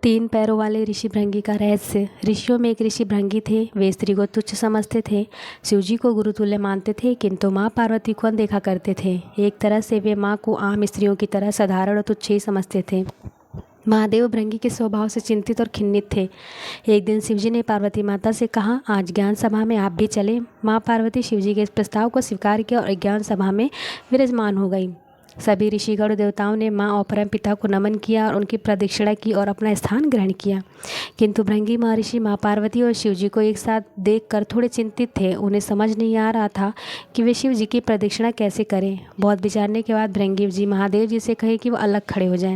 तीन पैरों वाले ऋषि भृंगी का रहस्य। ऋषियों में एक ऋषि भृंगी थे। वे स्त्री को तुच्छ समझते थे, शिवजी को गुरुतुल्य मानते थे, किंतु माँ पार्वती को अनदेखा करते थे। एक तरह से वे माँ को आम स्त्रियों की तरह साधारण और तुच्छ ही समझते थे। महादेव भृंगी के स्वभाव से चिंतित और खिन्नित थे। एक दिन शिवजी ने पार्वती माता से कहा, आज ज्ञान सभा में आप भी चलें। माँ पार्वती शिवजी के इस प्रस्ताव को स्वीकार किया और ज्ञान सभा में विराजमान हो गई। सभी ऋषिगण और देवताओं ने माँ और परम पिता को नमन किया और उनकी प्रदक्षिणा की और अपना स्थान ग्रहण किया। किंतु भृंगी महर्षि माँ पार्वती और शिवजी को एक साथ देखकर थोड़े चिंतित थे। उन्हें समझ नहीं आ रहा था कि वे शिवजी की प्रदक्षिणा कैसे करें। बहुत विचारने के बाद भृंगी जी महादेव जी से कहे कि वो अलग खड़े हो जाएं।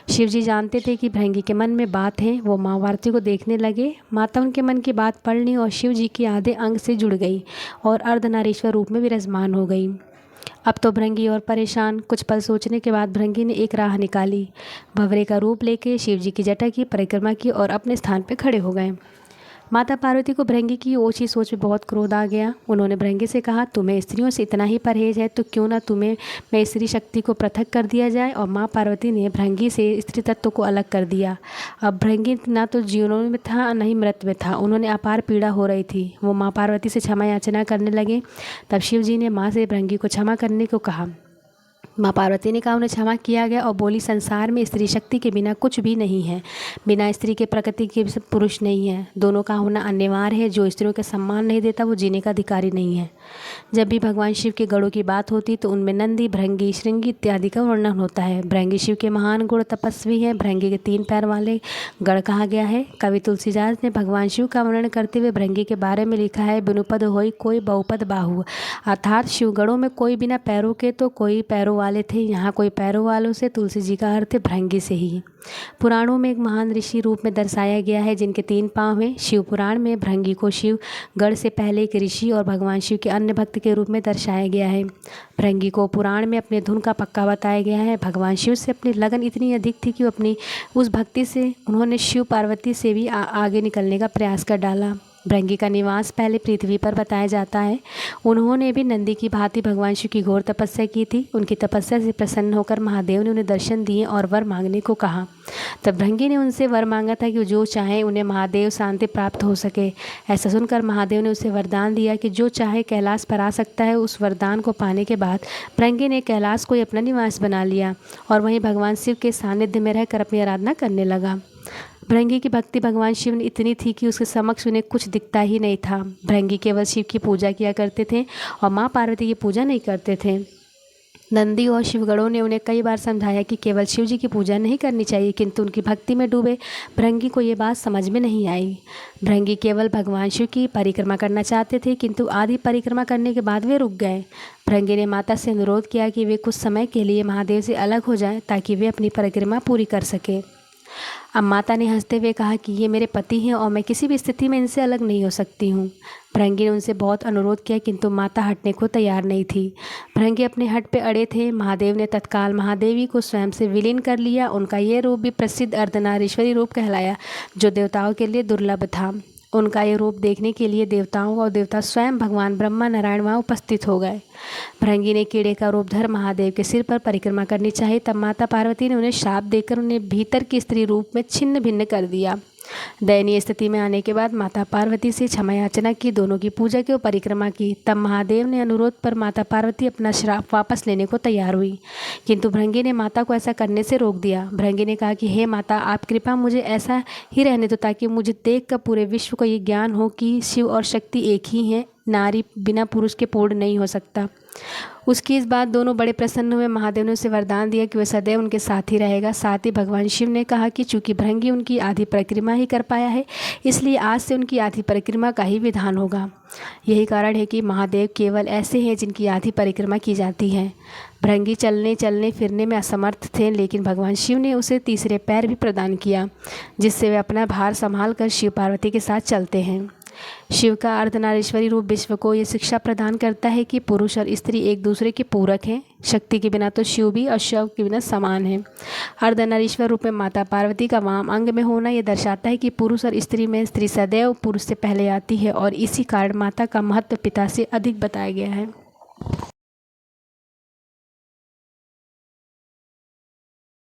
शिवजी जानते थे कि भृंगी के मन में बात है। वो माँ पार्वती को देखने लगे। माता उनके मन की बात पढ़ ली और शिवजी के आधे अंग से जुड़ गई और अर्धनारीश्वर रूप में विराजमान हो गई। अब तो भृंगी और परेशान। कुछ पल सोचने के बाद भृंगी ने एक राह निकाली। भंवरे का रूप लेके शिवजी की जटा की परिक्रमा की और अपने स्थान पर खड़े हो गए। माता पार्वती को भृंगी की ओछी सोच में बहुत क्रोध आ गया। उन्होंने भृंगी से कहा, तुम्हें स्त्रियों से इतना ही परहेज है तो क्यों ना तुम्हें मैं स्त्री शक्ति को पृथक कर दिया जाए। और माँ पार्वती ने भृंगी से स्त्री तत्व को अलग कर दिया। अब भृंगी ना तो जीवन में था न ही मृत में था। उन्होंने अपार पीड़ा हो रही थी। वो माँ पार्वती से क्षमा याचना करने लगे। तब शिव जी ने माँ से भृंगी को क्षमा करने को कहा। माँ पार्वती ने कहा, उन्हें क्षमा किया गया और बोली, संसार में स्त्री शक्ति के बिना कुछ भी नहीं है। बिना स्त्री के प्रकृति के पुरुष नहीं है। दोनों का होना अनिवार्य है। जो स्त्रियों का सम्मान नहीं देता वो जीने का अधिकारी नहीं है। जब भी भगवान शिव के गणों की बात होती तो उनमें नंदी, भृंगी, श्रृंगी इत्यादि का वर्णन होता है। भृंगी शिव के महान गुण तपस्वी हैं। भृंगी के 3 पैर वाले गण कहा गया है। कवि तुलसीदास ने भगवान शिव का वर्णन करते हुए भृंगी के बारे में लिखा है, बिनुपद होई कोई बहुपद बाहु। अर्थात शिवगणों में कोई बिना पैरों के तो कोई पैरों वाले थे। यहाँ कोई पैरों वालों से तुलसी जी का अर्थ भृंगी से ही। पुराणों में एक महान ऋषि रूप में दर्शाया गया है जिनके 3 पांव हैं। शिव पुराण में भृंगी को शिव गण से पहले एक ऋषि और भगवान शिव के अन्य भक्त के रूप में दर्शाया गया है। भृंगी को पुराण में अपने धुन का पक्का बताया गया है। भगवान शिव से अपनी लगन इतनी अधिक थी कि अपनी उस भक्ति से उन्होंने शिव पार्वती से भी आगे निकलने का प्रयास कर डाला। भृंगी का निवास पहले पृथ्वी पर बताया जाता है। उन्होंने भी नंदी की भांति भगवान शिव की घोर तपस्या की थी। उनकी तपस्या से प्रसन्न होकर महादेव ने उन्हें दर्शन दिए और वर मांगने को कहा। तब भृंगी ने उनसे वर मांगा था कि जो चाहे उन्हें महादेव शांति प्राप्त हो सके। ऐसा सुनकर महादेव ने उसे वरदान दिया कि जो चाहे कैलाश पर आ सकता है। उस वरदान को पाने के बाद भृंगी ने कैलाश को अपना निवास बना लिया और वहीं भगवान शिव के सानिध्य में रहकर अपनी आराधना करने लगा। भृंगी की भक्ति भगवान शिव ने इतनी थी कि उसके समक्ष उन्हें कुछ दिखता ही नहीं था। भृंगी केवल शिव की पूजा किया करते थे और माँ पार्वती की पूजा नहीं करते थे। नंदी और शिवगणों ने उन्हें कई बार समझाया कि केवल शिव जी की पूजा नहीं करनी चाहिए, किंतु उनकी भक्ति में डूबे भृंगी को ये बात समझ में नहीं आई। भृंगी केवल भगवान शिव की परिक्रमा करना चाहते थे, किंतु आधी परिक्रमा करने के बाद वे रुक गए। भृंगी ने माता से अनुरोध किया कि वे कुछ समय के लिए महादेव से अलग हो जाएं ताकि वे अपनी परिक्रमा पूरी कर सकें। अब माता ने हंसते हुए कहा कि ये मेरे पति हैं और मैं किसी भी स्थिति में इनसे अलग नहीं हो सकती हूँ। भृंगी ने उनसे बहुत अनुरोध किया, किंतु माता हटने को तैयार नहीं थी। भृंगी अपने हट पे अड़े थे। महादेव ने तत्काल महादेवी को स्वयं से विलीन कर लिया। उनका ये रूप भी प्रसिद्ध अर्धनारीश्वरी रूप कहलाया, जो देवताओं के लिए दुर्लभ था। उनका ये रूप देखने के लिए देवताओं और देवता स्वयं भगवान ब्रह्मा नारायण वहाँ उपस्थित हो गए। भृंगी ने कीड़े का रूप धर महादेव के सिर पर परिक्रमा करनी चाहिए। तब माता पार्वती ने उन्हें शाप देकर उन्हें भीतर की स्त्री रूप में छिन्न भिन्न कर दिया। दयनीय स्थिति में आने के बाद माता पार्वती से क्षमा याचना की, दोनों की पूजा की और परिक्रमा की। तब महादेव ने अनुरोध पर माता पार्वती अपना श्राप वापस लेने को तैयार हुई, किंतु भृंगी ने माता को ऐसा करने से रोक दिया। भृंगी ने कहा कि हे माता, आप कृपा मुझे ऐसा ही रहने दो ताकि मुझे देख कर पूरे विश्व को ये ज्ञान हो कि शिव और शक्ति एक ही हैं। नारी बिना पुरुष के पूर्ण नहीं हो सकता। उसकी इस बात दोनों बड़े प्रसन्न हुए। महादेव ने उसे वरदान दिया कि वह सदैव उनके साथ ही रहेगा। साथ ही भगवान शिव ने कहा कि चूंकि भृंगी उनकी आधी परिक्रमा ही कर पाया है, इसलिए आज से उनकी आधी परिक्रमा का ही विधान होगा। यही कारण है कि महादेव केवल ऐसे हैं जिनकी आधी परिक्रमा की जाती है। भृंगी चलने फिरने में असमर्थ थे, लेकिन भगवान शिव ने उसे तीसरे पैर भी प्रदान किया, जिससे वे अपना भार संभाल कर शिव पार्वती के साथ चलते हैं। शिव का अर्धनारीश्वरी रूप विश्व को ये शिक्षा प्रदान करता है कि पुरुष और स्त्री एक दूसरे के पूरक हैं। शक्ति के बिना तो शिव भी और शव के बिना समान है। अर्धनारीश्वर रूप में माता पार्वती का वाम अंग में होना यह दर्शाता है कि पुरुष और स्त्री में स्त्री सदैव पुरुष से पहले आती है और इसी कारण माता का महत्व पिता से अधिक बताया गया है।